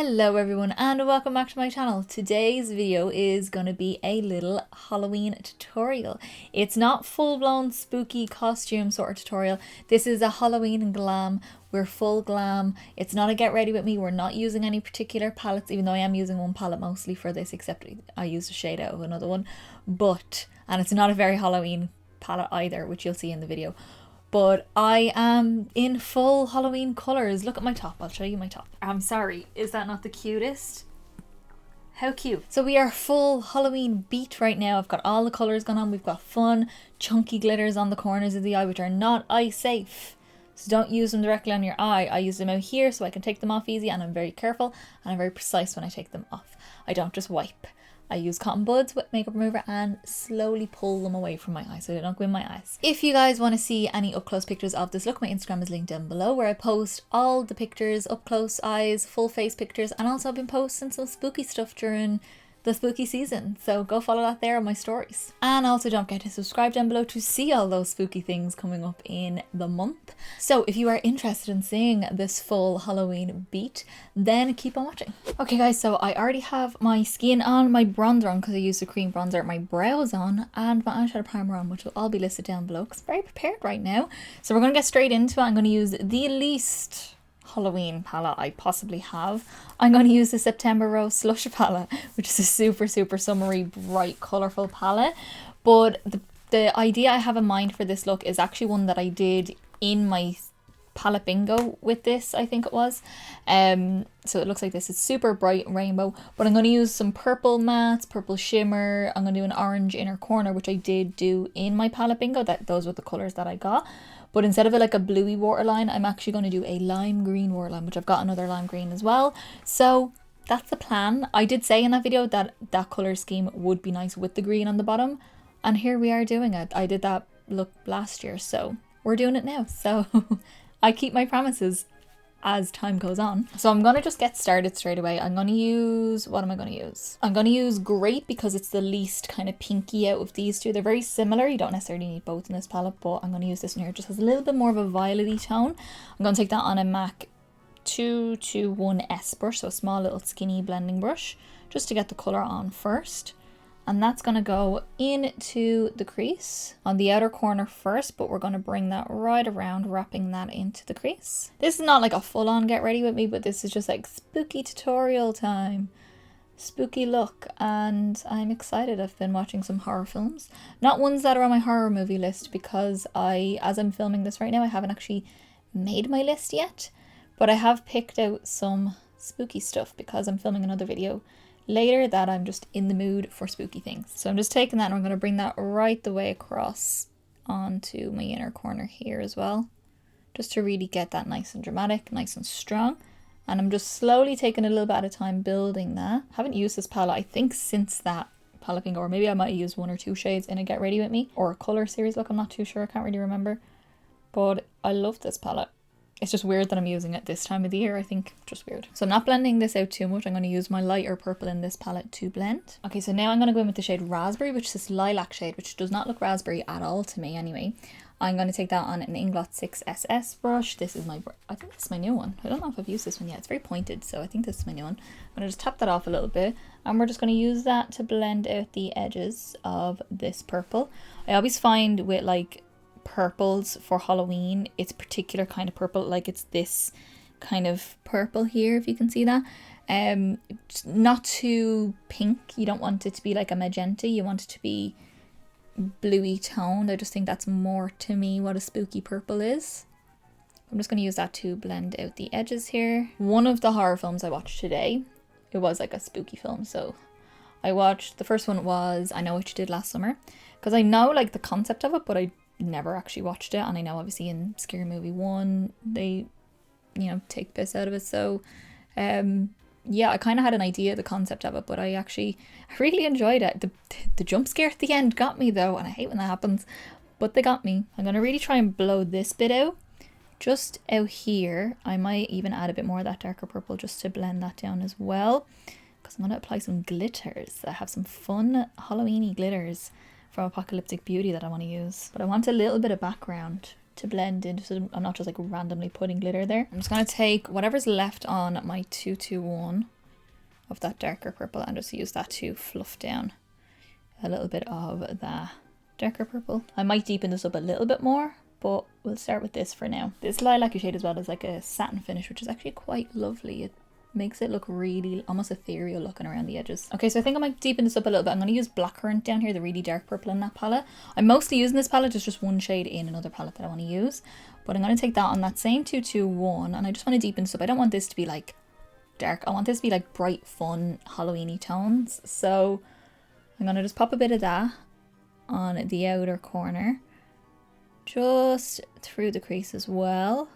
Hello everyone and welcome back to my channel. Today's video is going to be a little Halloween tutorial. It's not full-blown spooky costume sort of tutorial. This is a Halloween glam. We're full glam. It's not a get ready with me. We're not using any particular palettes, even though I am using one palette mostly for this, except I used a shade out of another one. And it's not a very Halloween palette either, which you'll see in the video. But I am in full Halloween colours. Look at my top. I'll show you my top. I'm sorry. Is that not the cutest? How cute. So we are full Halloween beat right now. I've got all the colours going on. We've got fun, chunky glitters on the corners of the eye, which are not eye safe. So don't use them directly on your eye. I use them out here so I can take them off easy, and I'm very careful and I'm very precise when I take them off. I don't just wipe. I use cotton buds with makeup remover and slowly pull them away from my eyes so they don't go in my eyes. If you guys want to see any up close pictures of this look, my Instagram is linked down below, where I post all the pictures, up close eyes, full face pictures, and also I've been posting some spooky stuff during the spooky season, so go follow that there on my stories. And also don't forget to subscribe down below to see all those spooky things coming up in the month. So if you are interested in seeing this full Halloween beat, then keep on watching. Okay guys, so I already have my skin on, my bronzer on because I used the cream bronzer, my brows on, and my eyeshadow primer on, which will all be listed down below because I'm very prepared right now. So we're going to get straight into it. I'm going to use the least Halloween palette I possibly have. I'm going to use the September Rose Slush palette, which is a super summery, bright, colourful palette. But the idea I have in mind for this look is actually one that I did in my palette bingo with this, I think it was. So it looks like this. It's super bright rainbow, but I'm going to use some purple mattes, purple shimmer. I'm going to do an orange inner corner, which I did do in my palette bingo. Those were the colours that I got. But instead of it like a bluey waterline, I'm actually going to do a lime green waterline, which I've got another lime green as well. So that's the plan. I did say in that video that that colour scheme would be nice with the green on the bottom. And here we are doing it. I did that look last year, so we're doing it now. So I keep my promises as time goes on. So I'm going to just get started straight away. I'm going to use, what am I going to use? I'm going to use Grape because it's the least kind of pinky out of these two. They're very similar. You don't necessarily need both in this palette, but I'm going to use this one here. It just has a little bit more of a violet-y tone. I'm going to take that on a MAC 221S brush, so a small little skinny blending brush, just to get the colour on first. And that's going to go into the crease on the outer corner first, but we're going to bring that right around, wrapping that into the crease. This is not like a full-on get ready with me, but this is just like spooky tutorial time. Spooky look, and I'm excited. I've been watching some horror films. Not ones that are on my horror movie list, because as I'm filming this right now, I haven't actually made my list yet. But I have picked out some spooky stuff because I'm filming another video later that I'm just in the mood for spooky things. So I'm just taking that and I'm going to bring that right the way across onto my inner corner here as well, just to really get that nice and dramatic, nice and strong. And I'm just slowly taking a little bit at a time building that. I haven't used this palette, I think, since that palette bingo, or maybe I might have used one or two shades in a Get Ready With Me or a colour series look. I'm not too sure, I can't really remember. But I love this palette. It's just weird that I'm using it this time of the year, I think. Just weird. So I'm not blending this out too much. I'm going to use my lighter purple in this palette to blend. Okay, so now I'm going to go in with the shade Raspberry, which is this lilac shade, which does not look raspberry at all to me anyway. I'm going to take that on an Inglot 6SS brush. This is my, I think this is my new one. I don't know if I've used this one yet. It's very pointed, so I think this is my new one. I'm going to just tap that off a little bit, and we're just going to use that to blend out the edges of this purple. I always find with like purples for Halloween, it's a particular kind of purple, like it's this kind of purple here, if you can see that. Not too pink. You don't want it to be like a magenta, you want it to be bluey toned. I just think that's more to me what a spooky purple is. I'm just going to use that to blend out the edges here. One of the horror films I watched today, it was like a spooky film, so I watched, the first one was I Know What You Did Last Summer, because I know like the concept of it, but I never actually watched it, and I know obviously in Scary Movie 1 they, you know, take piss out of it, so yeah, I kind of had an idea of the concept of it, but I really enjoyed it. The jump scare at the end got me though, and I hate when that happens, but they got me. I'm gonna really try and blow this bit out, just out here. I might even add a bit more of that darker purple just to blend that down as well, because I'm gonna apply some glitters. I have some fun Halloweeny glitters from Apocalyptic Beauty that I want to use, but I want a little bit of background to blend in so I'm not just like randomly putting glitter there. I'm just going to take whatever's left on my 221 of that darker purple and just use that to fluff down a little bit of that darker purple. I might deepen this up a little bit more, but we'll start with this for now. This lilac shade as well is like a satin finish, which is actually quite lovely. It makes it look really almost ethereal looking around the edges. Okay, so I think I might deepen this up a little bit. I'm going to use blackcurrant down here, the really dark purple in that palette. I'm mostly using this palette, there's just one shade in another palette that I want to use. But I'm going to take that on that same 221 and I just want to deepen this up. I don't want this to be like dark. I want this to be like bright, fun, Halloween-y tones. So I'm going to just pop a bit of that on the outer corner, just through the crease as well.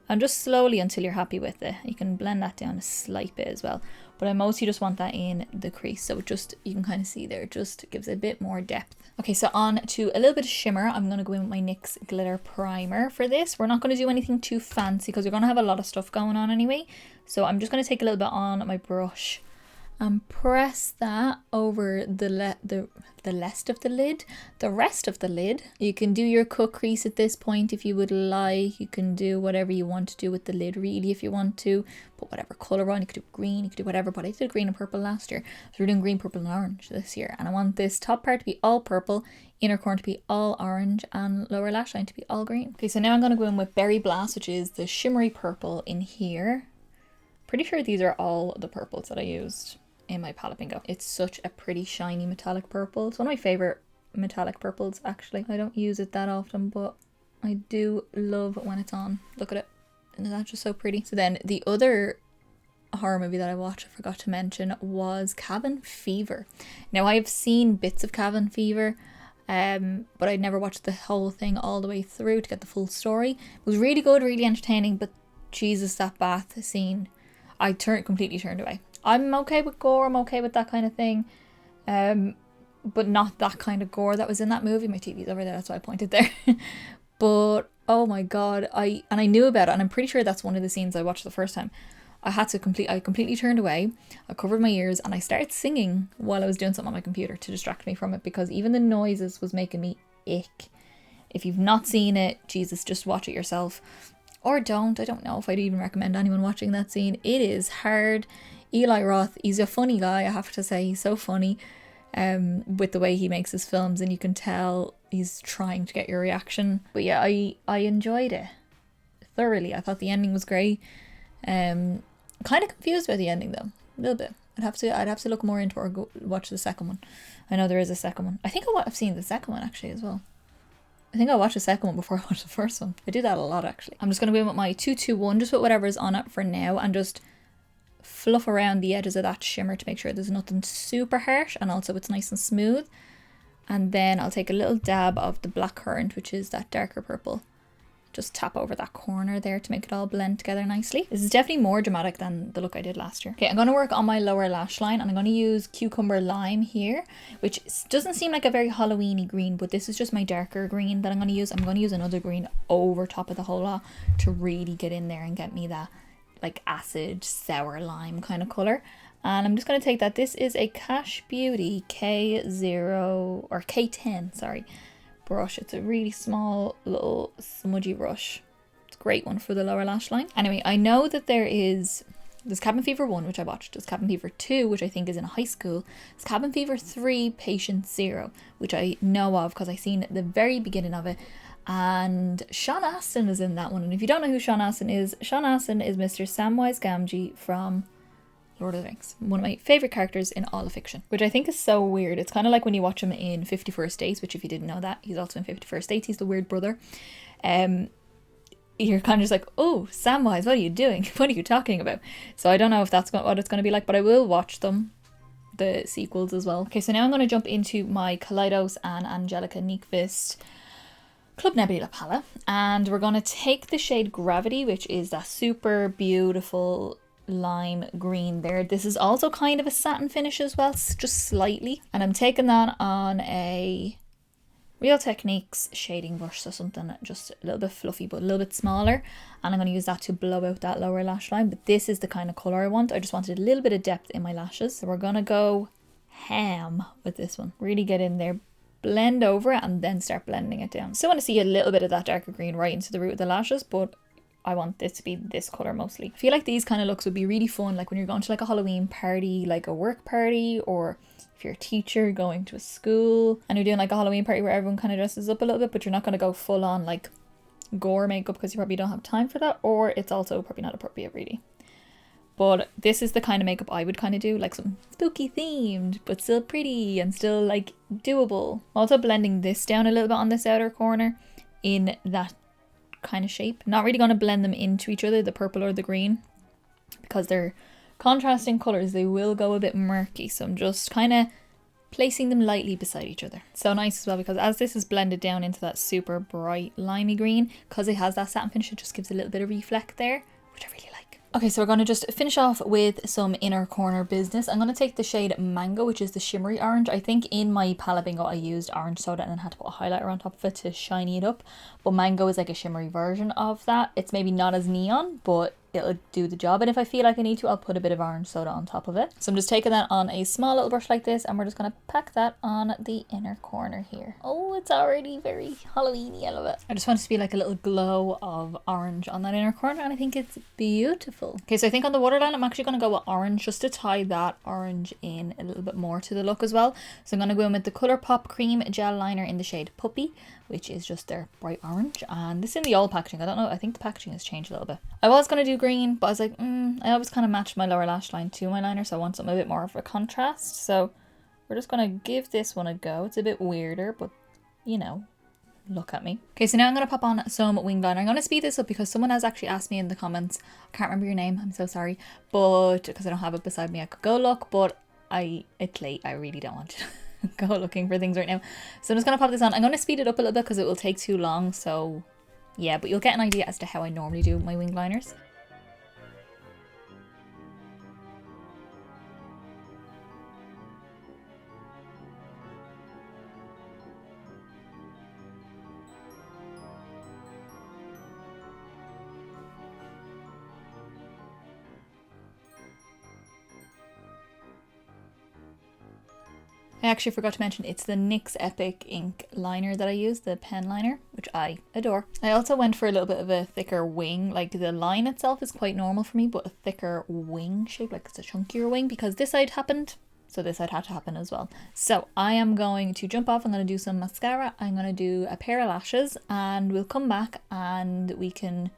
And just slowly until you're happy with it. You can blend that down a slight bit as well. But I mostly just want that in the crease. So just, you can kind of see there, it just gives a bit more depth. Okay, so on to a little bit of shimmer. I'm going to go in with my NYX Glitter Primer for this. We're not going to do anything too fancy because we're going to have a lot of stuff going on anyway. So I'm just going to take a little bit on my brush and press that over the rest of the lid. You can do your cut crease at this point if you would like. You can do whatever you want to do with the lid really if you want to. Put whatever colour on. You could do green, you could do whatever, but I did green and purple last year. So we're doing green, purple and orange this year. And I want this top part to be all purple, inner corner to be all orange and lower lash line to be all green. Okay, so now I'm going to go in with Berry Blast, which is the shimmery purple in here. Pretty sure these are all the purples that I used in my palette bingo. It's such a pretty shiny metallic purple. It's one of my favorite metallic purples actually. I don't use it that often, but I do love when it's on. Look at it. Isn't that just so pretty? So then the other horror movie that I watched, I forgot to mention, was Cabin Fever. Now I have seen bits of Cabin Fever, but I'd never watched the whole thing all the way through to get the full story. It was really good, really entertaining, but Jesus, that bath scene, I completely turned away. I'm okay with gore, I'm okay with that kind of thing, but not that kind of gore that was in that movie. My TV's over there, that's why I pointed there. But oh my god, I knew about it, and I'm pretty sure that's one of the scenes I watched the first time. I completely turned away, I covered my ears, and I started singing while I was doing something on my computer to distract me from it, because even the noises was making me ick. If you've not seen it, Jesus, just watch it yourself. Or don't. I don't know if I'd even recommend anyone watching that scene. It is hard. Eli Roth, he's a funny guy, I have to say. He's so funny with the way he makes his films, and you can tell he's trying to get your reaction. But yeah, I enjoyed it thoroughly. I thought the ending was great. Kind of confused by the ending though, a little bit. I'd have to look more into it or go watch the second one. I know there is a second one. I think I've seen the second one actually as well. I think I'll watch the second one before I watch the first one. I do that a lot actually. I'm just going to go in with my 221, just put whatever's on it for now, and just fluff around the edges of that shimmer to make sure there's nothing super harsh and also it's nice and smooth. And then I'll take a little dab of the blackcurrant, which is that darker purple. Just tap over that corner there to make it all blend together nicely. This is definitely more dramatic than the look I did last year. Okay, I'm going to work on my lower lash line, and I'm going to use Cucumber Lime here, which doesn't seem like a very Halloween-y green, but this is just my darker green that I'm going to use. I'm going to use another green over top of the whole lot to really get in there and get me that like acid sour lime kind of color. And I'm just going to take that. This is a Cash Beauty K0 or K10, sorry, brush. It's a really small little smudgy brush. It's a great one for the lower lash line. Anyway, I know that there's Cabin Fever 1, which I watched. There's Cabin Fever 2, which I think is in high school. There's Cabin Fever 3, Patient Zero, which I know of because I seen at the very beginning of it. And Sean Astin is in that one. And if you don't know who Sean Astin is Mr. Samwise Gamgee from Lord of the Rings. One of my favourite characters in all of fiction, which I think is so weird. It's kind of like when you watch him in 51st Dates, which if you didn't know that, he's also in 51st Dates. He's the weird brother. You're kind of just like, oh, Samwise, what are you doing? What are you talking about? So I don't know if that's what it's going to be like, but I will watch them, the sequels as well. Okay, so now I'm going to jump into my Kaleidos and Angelica Nyqvist Club Nebula palette, and we're going to take the shade Gravity, which is that super beautiful lime green there. This is also kind of a satin finish as well, just slightly, and I'm taking that on a Real Techniques shading brush, so something just a little bit fluffy but a little bit smaller, and I'm going to use that to blow out that lower lash line. But this is the kind of colour I want. I just wanted a little bit of depth in my lashes, so we're going to go ham with this one. Really get in there, blend over it and then start blending it down. Still want to see a little bit of that darker green right into the root of the lashes, but I want this to be this colour mostly. I feel like these kind of looks would be really fun, like when you're going to like a Halloween party, like a work party, or if you're a teacher going to a school and you're doing like a Halloween party where everyone kind of dresses up a little bit, but you're not going to go full on like gore makeup because you probably don't have time for that, or it's also probably not appropriate really. But this is the kind of makeup I would kind of do, like some spooky themed, but still pretty and still like doable. Also blending this down a little bit on this outer corner in that kind of shape. Not really going to blend them into each other, the purple or the green, because they're contrasting colours. They will go a bit murky, so I'm just kind of placing them lightly beside each other. So nice as well, because as this is blended down into that super bright limey green, because it has that satin finish, it just gives a little bit of reflect there, which I really like. Okay, so we're going to just finish off with some inner corner business. I'm going to take the shade Mango, which is the shimmery orange. I think in my palette bingo I used orange soda and then had to put a highlighter on top of it to shiny it up. But Mango is like a shimmery version of that. It's maybe not as neon, but it'll do the job. And if I feel like I need to, I'll put a bit of orange soda on top of it. So I'm just taking that on a small little brush like this, and we're just going to pack that on the inner corner here. Oh, it's already very Halloween-y, I love it. I just want it to be like a little glow of orange on that inner corner, and I think it's beautiful. Okay, so I think on the waterline, I'm actually going to go with orange just to tie that orange in a little bit more to the look as well. So I'm going to go in with the Colourpop Cream Gel Liner in the shade Puppy, which is just their bright orange. And this is in the old packaging. I don't know, I think the packaging has changed a little bit. I was going to do green, but I was like, I always kind of match my lower lash line to my liner, so I want something a bit more of a contrast. So we're just going to give this one a go. It's a bit weirder, but you know, look at me. Okay, so now I'm going to pop on some wing liner. I'm going to speed this up because someone has actually asked me in the comments, I can't remember your name, I'm so sorry, but because I don't have it beside me, I could go look, but it's late, I really don't want to go looking for things right now. So I'm just going to pop this on. I'm going to speed it up a little bit because it will take too long, so yeah, but you'll get an idea as to how I normally do my wing liners. I actually forgot to mention it's the NYX Epic ink liner that I use, the pen liner, which I adore. I also went for a little bit of a thicker wing, like the line itself is quite normal for me, but a thicker wing shape, like it's a chunkier wing, because this side happened, so this side had to happen as well. So I am going to jump off, I'm going to do some mascara, I'm going to do a pair of lashes, and we'll come back and we can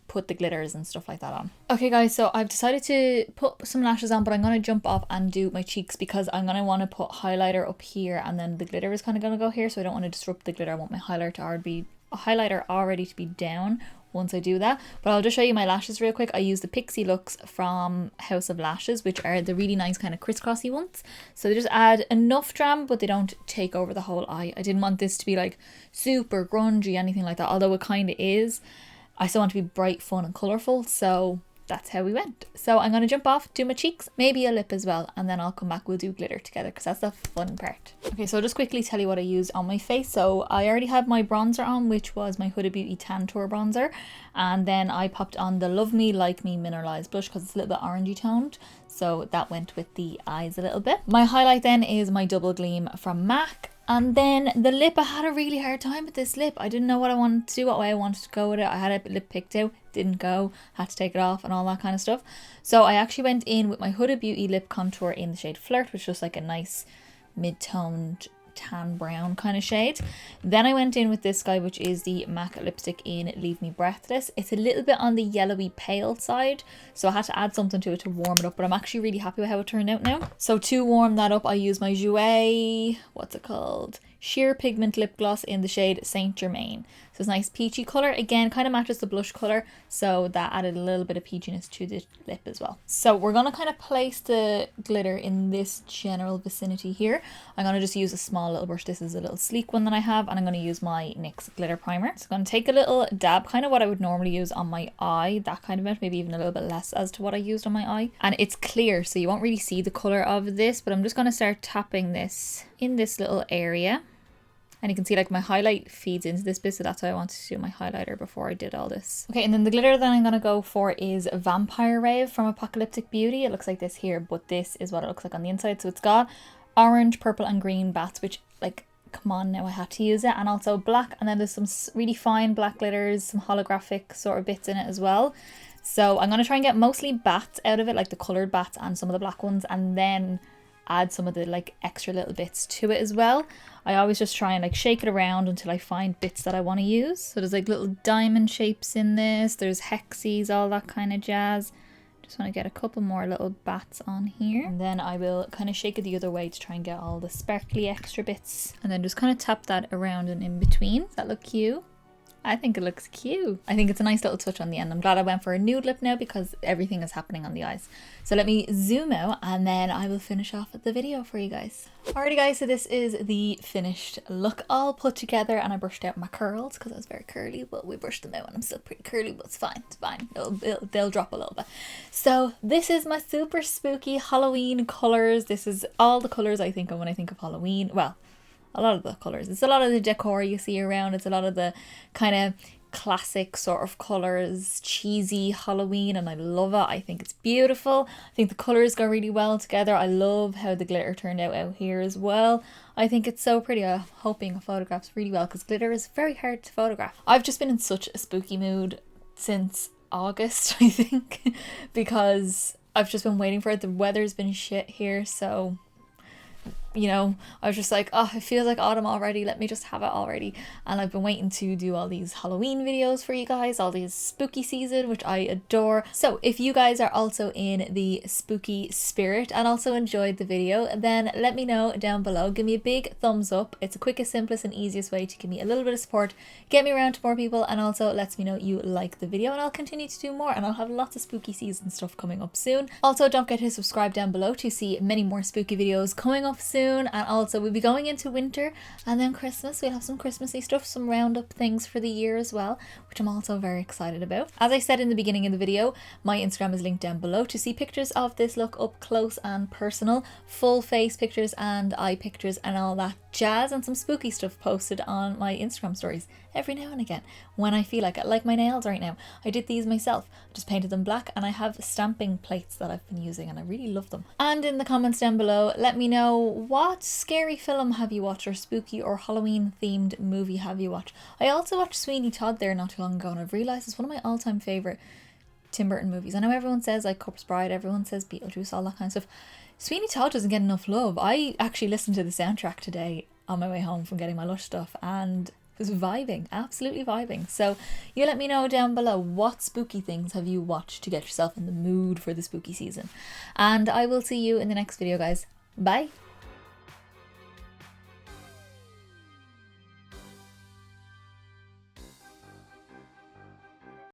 put the glitters and stuff like that on. Okay guys, so I've decided to put some lashes on, but I'm going to jump off and do my cheeks because I'm going to want to put highlighter up here and then the glitter is kind of going to go here, so I don't want to disrupt the glitter. I want my highlighter already to be down once I do that. But I'll just show you my lashes real quick. I use the Pixie Looks from House of Lashes, which are the really nice kind of crisscrossy ones. So they just add enough drama, but they don't take over the whole eye. I didn't want this to be like super grungy, anything like that, although it kind of is. I still want to be bright, fun and colourful, so that's how we went. So I'm going to jump off, do my cheeks, maybe a lip as well, and then I'll come back, we'll do glitter together because that's the fun part. Okay, so I'll just quickly tell you what I used on my face. So I already had my bronzer on, which was my Huda Beauty Tantour bronzer, and then I popped on the Love Me Like Me Mineralize blush because it's a little bit orangey toned, so that went with the eyes a little bit. My highlight then is my Double Gleam from MAC. And then the lip, I had a really hard time with this lip. I didn't know what I wanted to do, what way I wanted to go with it. I had a lip picked out, didn't go, had to take it off and all that kind of stuff. So I actually went in with my Huda Beauty lip contour in the shade Flirt, which is just like a nice mid-toned tan brown kind of shade. Then I went in with this guy, which is the MAC lipstick in Leave Me Breathless. It's a little bit on the yellowy pale side, so I had to add something to it to warm it up, but I'm actually really happy with how it turned out now. So to warm that up, I use my Jouer, what's it called? Sheer Pigment Lip Gloss in the shade Saint Germain. So it's a nice peachy colour. Again, kind of matches the blush colour, so that added a little bit of peachiness to the lip as well. So we're going to kind of place the glitter in this general vicinity here. I'm going to just use a small little brush. This is a little sleek one that I have, and I'm going to use my NYX glitter primer. So I'm going to take a little dab, kind of what I would normally use on my eye, that kind of amount, maybe even a little bit less as to what I used on my eye. And it's clear, so you won't really see the colour of this, but I'm just going to start tapping this in this little area. And you can see like my highlight feeds into this bit, so that's why I wanted to do my highlighter before I did all this. Okay, and then the glitter that I'm going to go for is Vampire Rave from Apocalyptic Beauty. It looks like this here, but this is what it looks like on the inside. So it's got orange, purple and green bats, which like come on now, I had to use it. And also black, and then there's some really fine black glitters, some holographic sort of bits in it as well. So I'm going to try and get mostly bats out of it, like the coloured bats and some of the black ones, and then add some of the like extra little bits to it as well. I always just try and like shake it around until I find bits that I want to use. So there's like little diamond shapes in this, there's hexies, all that kind of jazz. Just want to get a couple more little bats on here, and then I will kind of shake it the other way to try and get all the sparkly extra bits, and then just kind of tap that around and in between. Does that look cute? I think it looks cute. I think it's a nice little touch on the end. I'm glad I went for a nude lip now because everything is happening on the eyes. So let me zoom out and then I will finish off the video for you guys. Alrighty guys, so this is the finished look all put together, and I brushed out my curls because I was very curly, but we brushed them out and I'm still pretty curly, but it's fine, it's fine. They'll drop a little bit. So this is my super spooky Halloween colours. This is all the colours I think of when I think of Halloween. Well, a lot of the colours. It's a lot of the decor you see around. It's a lot of the kind of classic sort of colours, cheesy Halloween, and I love it. I think it's beautiful. I think the colours go really well together. I love how the glitter turned out here as well. I think it's so pretty. I'm hoping it photographs really well because glitter is very hard to photograph. I've just been in such a spooky mood since August, I think, because I've just been waiting for it. The weather's been shit here, so you know, I was just like, oh, it feels like autumn already, let me just have it already. And I've been waiting to do all these Halloween videos for you guys, all these spooky season, which I adore. So if you guys are also in the spooky spirit and also enjoyed the video, then let me know down below. Give me a big thumbs up. It's the quickest, simplest and easiest way to give me a little bit of support, get me around to more people, and also lets me know you like the video, and I'll continue to do more, and I'll have lots of spooky season stuff coming up soon. Also, don't forget to subscribe down below to see many more spooky videos coming up soon. And also we'll be going into winter and then Christmas. We'll have some Christmassy stuff, some roundup things for the year as well, which I'm also very excited about. As I said in the beginning of the video, my Instagram is linked down below to see pictures of this look up close and personal, full face pictures and eye pictures and all that jazz, and some spooky stuff posted on my Instagram stories every now and again when I feel like it. Like my nails right now, I did these myself, just painted them black, and I have stamping plates that I've been using and I really love them. And in the comments down below, let me know what scary film have you watched, or spooky or Halloween themed movie have you watched. I also watched Sweeney Todd there not too long ago, and I've realised it's one of my all-time favourite Tim Burton movies. I know everyone says like Corpse Bride, everyone says Beetlejuice, all that kind of stuff. Sweeney Todd doesn't get enough love. I actually listened to the soundtrack today on my way home from getting my Lush stuff and was vibing, absolutely vibing. So you let me know down below, what spooky things have you watched to get yourself in the mood for the spooky season. And I will see you in the next video, guys. Bye.